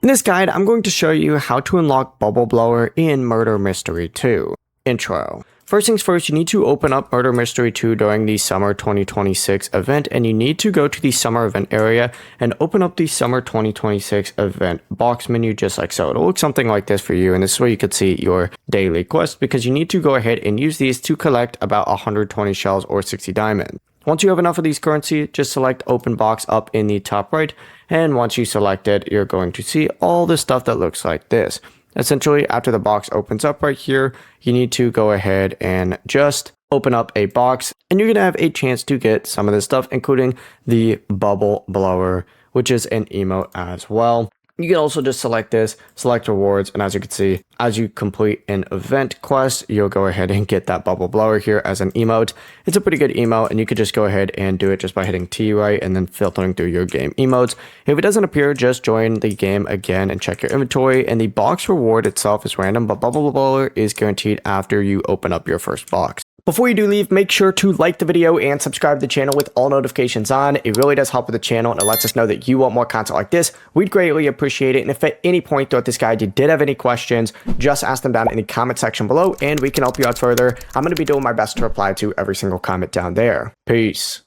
In this guide, I'm going to show you how to unlock Bubble Blower in Murder Mystery 2. Intro. First things first, you need to open up Murder Mystery 2 during the Summer 2026 event, and you need to go to the Summer event area and open up the Summer 2026 event box menu just like so. It'll look something like this for you, and this is where you could see your daily quest, because you need to go ahead and use these to collect about 120 shells or 60 diamonds. Once you have enough of these currency, just select open box up in the top right, and once you select it, you're going to see all the stuff that looks like this. Essentially, after the box opens up right here, you need to go ahead and just open up a box, and you're going to have a chance to get some of this stuff, including the Bubble Blower, which is an emote as well. You can also just select this, select rewards, and as you can see, as you complete an event quest, you'll go ahead and get that Bubble Blower here as an emote. It's a pretty good emote, and you could just go ahead and do it just by hitting T right and then filtering through your game emotes. If it doesn't appear, just join the game again and check your inventory, and the box reward itself is random, but Bubble Blower is guaranteed after you open up your first box. Before you do leave, make sure to like the video and subscribe to the channel with all notifications on. It really does help with the channel, and it lets us know that you want more content like this. We'd greatly appreciate it. And if at any point throughout this guide you did have any questions, just ask them down in the comment section below and we can help you out further. I'm going to be doing my best to reply to every single comment down there. Peace.